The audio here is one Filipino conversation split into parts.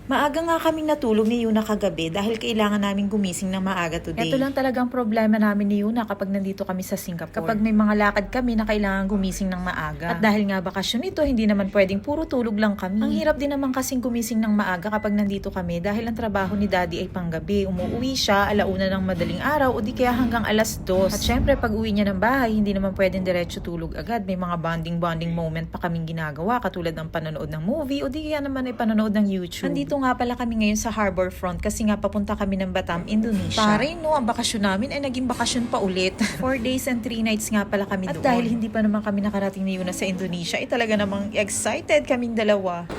Maaga nga kaming natulog ni Yuna kagabi dahil kailangan namin gumising ng maaga today. Ito lang talagang problema namin ni Yuna kapag nandito kami sa Singapore. Kapag may mga lakad kami na kailangan gumising ng maaga. At dahil nga bakasyon ito, hindi naman pwedeng puro tulog lang kami. Ang hirap din naman kasing gumising ng maaga kapag nandito kami dahil ang trabaho ni Daddy ay panggabi. Umuwi siya alauna ng madaling araw o di kaya hanggang alas 2. At syempre pag uwi niya ng bahay, hindi naman pwedeng diretso tulog agad. May mga bonding moment pa kaming ginagawa katulad ng panonood ng movie o di kaya naman ay panonood ng YouTube. Nandito nga pala kami ngayon sa Harbor Front kasi nga papunta kami ng Batam, Indonesia. Pare, no, ang bakasyon namin ay naging bakasyon pa ulit. 4 days and 3 nights nga pala kami doon. At dahil hindi pa naman kami nakarating ni Yuna sa Indonesia, ay talaga namang excited kaming dalawa.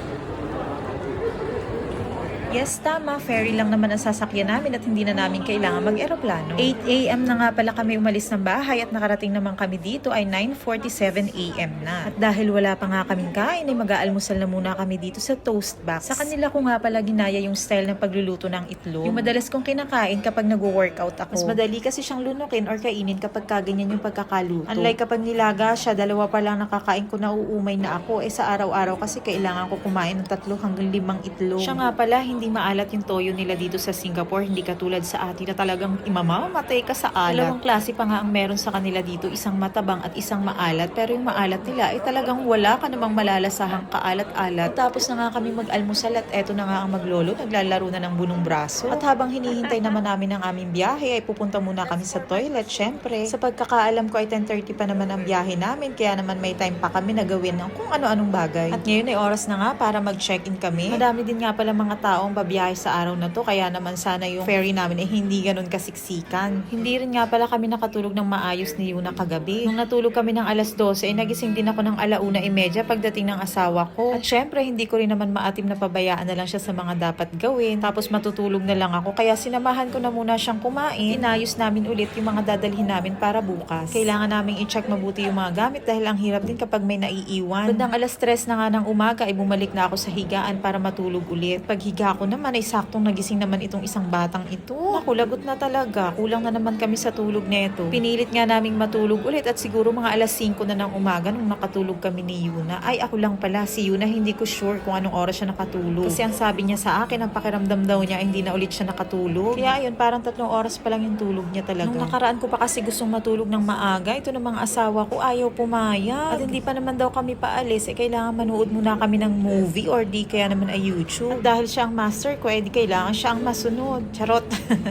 Yes, tama. Ferry lang naman ang sasakyan namin at hindi na namin kailangan mag-eroplano. 8 a.m. na nga pala kami umalis ng bahay at nakarating naman kami dito ay 9:47 a.m. na. At dahil wala pa nga kaming kain ay mag-aalmusal na muna kami dito sa Toast Box. Sa kanila ko nga pala ginaya yung style ng pagluluto ng itlog. Yung madalas kong kinakain kapag nag-workout ako. Mas madali kasi siyang lunukin or kainin kapag kaganyan yung pagkakaluto. Unlike kapag nilaga siya, dalawa pa lang nakakain ko na uumay na ako. Sa araw-araw kasi kailangan ko kumain ng 3 hanggang 5 itlog. Siya nga pala, hindi maalat yung toyo nila dito sa Singapore, hindi katulad sa atin na talagang imamamatay ka sa alat. Dalawang klase pa nga ang meron sa kanila dito, isang matabang at isang maalat, pero yung maalat nila ay talagang wala ka namang malalasahang kaalat-alat. Tapos na nga kami mag-almusal at eto na nga ang maglolo, naglalaro na ng bunong braso. At habang hinihintay naman namin ang aming biyahe ay pupunta muna kami sa toilet, syempre. Sa pagkakaalam ko ay 10:30 pa naman ang biyahe namin, kaya naman may time pa kami na gawin ng kung ano-anong bagay. At ngayon ay oras na nga para mag-check-in kami. Madami din nga pala mga taong babiyahe sa araw na to, kaya naman sana yung ferry namin ay hindi ganun kasiksikan. Hindi rin nga pala kami nakatulog ng maayos ni Yuna kagabi. Nung natulog kami ng alas 12 ay nagising din ako ng 1:30 pagdating ng asawa ko. At syempre hindi ko rin naman maatim na pabayaan na lang siya sa mga dapat gawin. Tapos matutulog na lang ako, kaya sinamahan ko na muna siyang kumain. Inayos namin ulit yung mga dadalhin namin para bukas. Kailangan naming i-check mabuti yung mga gamit dahil ang hirap din kapag may naiiwan. Bandang alas 3 na nga ng umaga ay bumalik na ako sa higaan para matulog ulit. Paghiga ko naman ay saktong nagising naman itong isang batang ito. Naku, lagot na talaga. Kulang na naman kami sa tulog neto. Pinilit nga naming matulog ulit at siguro mga alas 5 na ng umaga nung nakatulog kami ni Yuna. Ay, ako lang pala. Si Yuna hindi ko sure kung anong oras siya nakatulog. Kasi ang sabi niya sa akin, ang pakiramdam daw niya ay hindi na ulit siya nakatulog. Kaya ayun, parang 3 oras pa lang yung tulog niya talaga. Nung nakaraan ko pa kasi gustong matulog ng maaga, ito namang asawa ko ayaw pumayag. At hindi pa naman daw kami paalis, kailangan manood muna kami ng movie or di kaya naman ay YouTube. At dahil siya ang master ko, di kailangan siya ang masunod. Charot.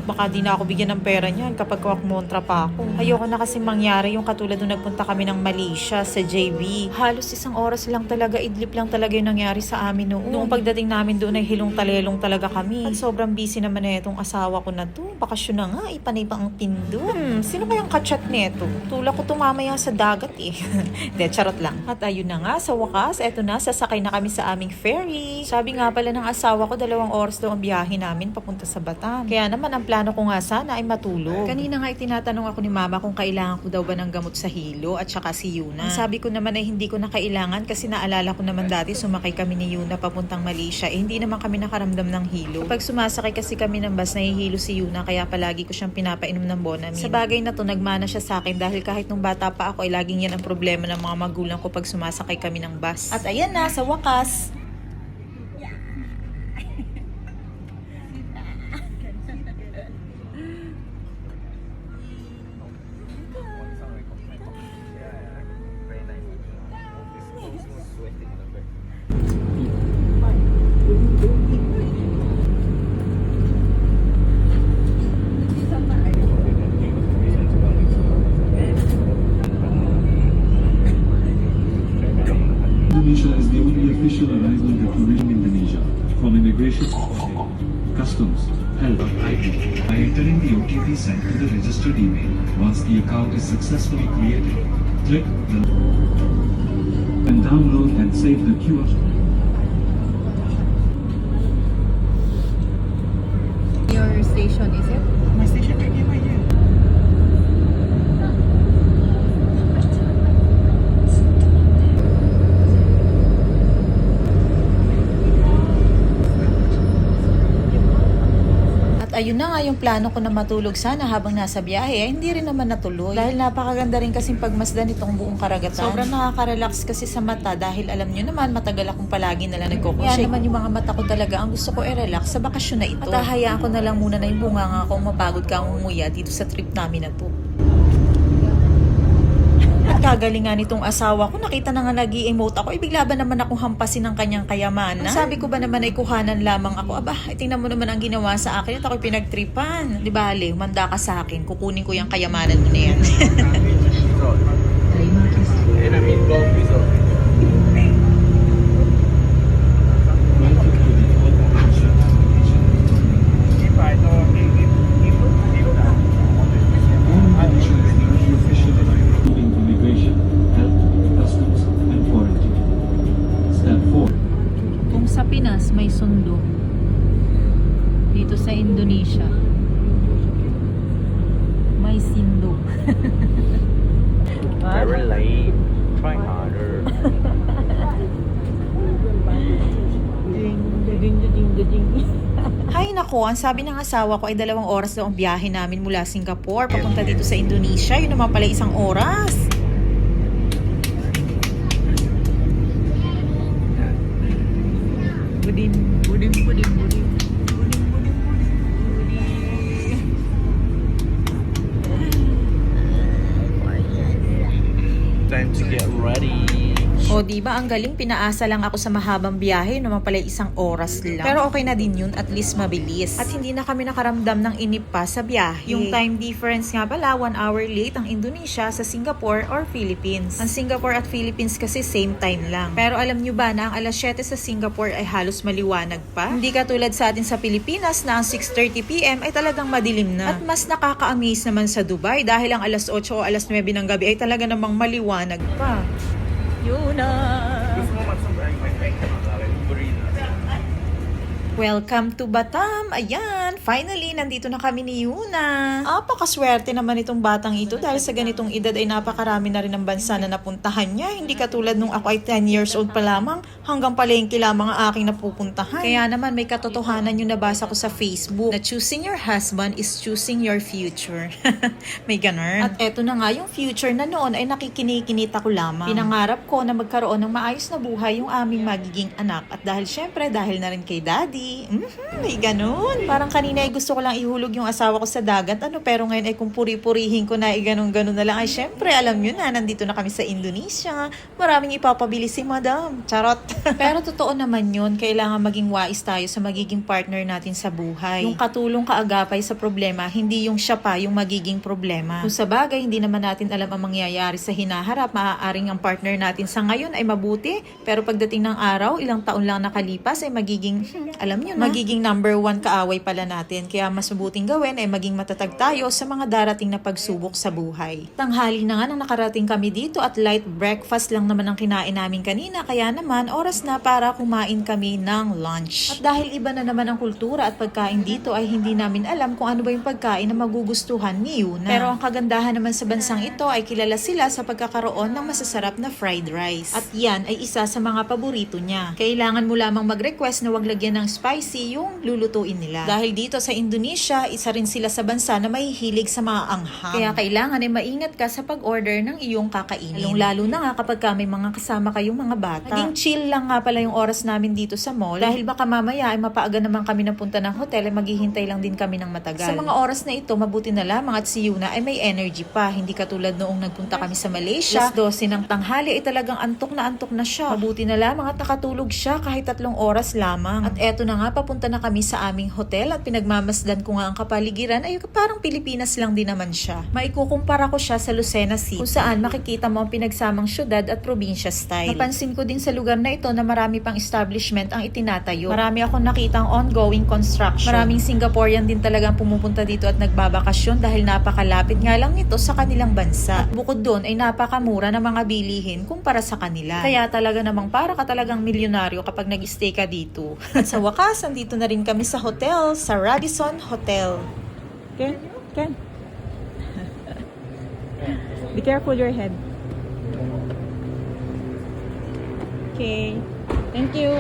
Baka di na ako bigyan ng pera niyan kapag kumontra pa ako. Ayoko na kasi mangyari yung katulad nung nagpunta kami ng Malaysia sa JB. Halos 1 oras lang talaga, idlip lang talaga yung nangyari sa amin noon. Noong pagdating namin doon ay hilong-talelong talaga kami. At sobrang busy naman na itong asawa ko na to. Bakasyon na nga, ipanay pa ang pindo. Sino kayang kachat neto? Tulak ko tumamaya sa dagat eh. De, charot lang. At ayun na nga, sa wakas, eto na, sasakay na kami sa aming ferry. Sabi nga pala ng asawa ko, 2 oras daw ang biyahe namin papunta sa Batam. Kaya naman ang plano ko nga sana ay matulog. Kanina nga itinatanong ako ni mama kung kailangan ko daw ba ng gamot sa hilo at saka si Yuna. Ang sabi ko naman ay hindi ko na kailangan kasi naalala ko naman dati sumakay kami ni Yuna papuntang Malaysia. Hindi naman kami nakaramdam ng hilo. Kapag sumasakay kasi kami ng bus, nahihilo si Yuna kaya palagi ko siyang pinapainom ng Bonamine. Sa bagay na to, nagmana siya sa akin dahil kahit nung bata pa ako ay laging yan ang problema ng mga magulang ko pag sumasakay kami ng bus. At ayan na, sa wakas. Indonesia is the only official arrival destination in Indonesia. From immigration, customs, health, ID. By entering the OTP sent to the registered email, once the account is successfully created, click the and download and save the QR. Your station, is it? My station ready by you. ayun na nga yung plano ko na matulog sana habang nasa biyahe, ay hindi rin naman natuloy. Dahil napakaganda rin kasing pagmasdan itong buong karagatan. Sobrang nakaka-relax kasi sa mata dahil alam nyo naman matagal akong palagi nalang nagkukunshay. Kaya naman yung mga mata ko talaga ang gusto ko i-relax sa bakasyon na ito. At hahayaan ko na lang muna na yung bunganga kung mapagod ka ang umuya dito sa trip namin na to. At kagalingan nitong asawa ko, nakita na nga nag-i-emote ako, bigla ba naman akong hampasin ng kanyang kayamanan? Ang sabi ko ba naman ay kuhanan lamang ako, aba, tingnan mo naman ang ginawa sa akin at ako'y pinagtripan. Di ba, Ale, manda ka sa akin, kukunin ko yung kayamanan mo na yan. Welcome to the All Asia All Indonesia is the only official airline including immigration, health, customs, and quarantine. Step 4. Kung sa Pinas may sundo, dito sa Indonesia may sindo. Very late. Try harder. Hay nako, ang sabi ng asawa ko ay 2 oras daw ang biyahe namin mula Singapore papunta dito sa Indonesia. Yun naman pala 1 oras. Budin. Time to get ready. O diba ang galing, pinaasa lang ako sa mahabang biyahe, naman pala 1 oras lang. Pero okay na din yun, at least mabilis. At hindi na kami nakaramdam ng inip pa sa biyahe. Yung time difference nga pala, 1 hour late ang Indonesia sa Singapore or Philippines. Ang Singapore at Philippines kasi same time lang. Pero alam nyo ba na ang alas 7 sa Singapore ay halos maliwanag pa? Hindi katulad sa atin sa Pilipinas na ang 6:30 PM ay talagang madilim na. At mas nakaka-amaze naman sa Dubai dahil ang alas 8 o alas 9 ng gabi ay talaga namang maliwanag pa. Yun na. Welcome to Batam. Ayan, finally, nandito na kami ni Yuna. Napakaswerte naman itong batang ito dahil sa ganitong edad ay napakarami na rin ang bansa na napuntahan niya. Hindi katulad nung ako ay 10 years old pa lamang, hanggang palengke lamang ang aking napupuntahan. Kaya naman may katotohanan yung nabasa ko sa Facebook na choosing your husband is choosing your future. May ganun. At eto na nga yung future na noon ay nakikinikinita ko lamang. Pinangarap ko na magkaroon ng maayos na buhay yung aming magiging anak. At dahil syempre, dahil na rin kay Daddy, may ganun. Parang kanina ay gusto ko lang ihulog yung asawa ko sa dagat, pero ngayon ay kung puri-purihin ko na ganun-ganun na lang, ay syempre, alam nyo na, nandito na kami sa Indonesia. Maraming ipapabili si Madam. Charot. Pero totoo naman yun, kailangan maging wais tayo sa magiging partner natin sa buhay. Yung katulong kaagapay sa problema, hindi yung siya pa yung magiging problema. Kung sa bagay, hindi naman natin alam ang mangyayari sa hinaharap, maaaring ang partner natin sa ngayon ay mabuti, pero pagdating ng araw, ilang taon lang nakalipas ay magiging, alam nyo na, magiging number 1 kaaway pala natin. Kaya mas mabuting gawin ay maging matatag tayo sa mga darating na pagsubok sa buhay. Tanghali na nga nang nakarating kami dito at light breakfast lang naman ang kinain namin kanina. Kaya naman oras na para kumain kami ng lunch. At dahil iba na naman ang kultura at pagkain dito ay hindi namin alam kung ano ba yung pagkain na magugustuhan ni Yuna. Pero ang kagandahan naman sa bansang ito ay kilala sila sa pagkakaroon ng masasarap na fried rice. At yan ay isa sa mga paborito niya. Kailangan mo lamang mag-request na wag lagyan ng spicy yung lulutuin nila. Dahil dito sa Indonesia, isa rin sila sa bansa na mahihilig sa mga anghang. Kaya kailangan ay maingat ka sa pag-order ng iyong kakainin. Lalo na nga kapag may mga kasama kayong mga bata. Naging chill lang nga pala yung oras namin dito sa mall. Dahil baka mamaya ay mapaaga naman kami ng punta ng hotel ay maghihintay lang din kami ng matagal. Sa mga oras na ito, mabuti na lamang at si Yuna ay may energy pa. Hindi katulad noong nagpunta kami sa Malaysia. Alas 12 ng tanghali ay talagang antok na siya. Mabuti na lamang at nakatulog siya kahit 3 oras lamang. At eto na nga, papunta na kami sa aming hotel at pinagmamasdan ko nga ang kapaligiran ay parang Pilipinas lang din naman siya. Maikukumpara ko siya sa Lucena City kung saan makikita mo ang pinagsamang syudad at probinsya style. Napansin ko din sa lugar na ito na marami pang establishment ang itinatayo. Marami akong nakitang ongoing construction. Maraming Singaporean din talagang pumupunta dito at nagbabakasyon dahil napakalapit nga lang nito sa kanilang bansa. At bukod doon ay napakamura ng mga bilihin kumpara sa kanila. Kaya talaga namang para ka talagang milyonaryo kapag nag-stay ka dito. At sa wakas, andito na rin kami sa hotel, sa Radisson Hotel. Ken. Be careful your head. Okay. Thank you.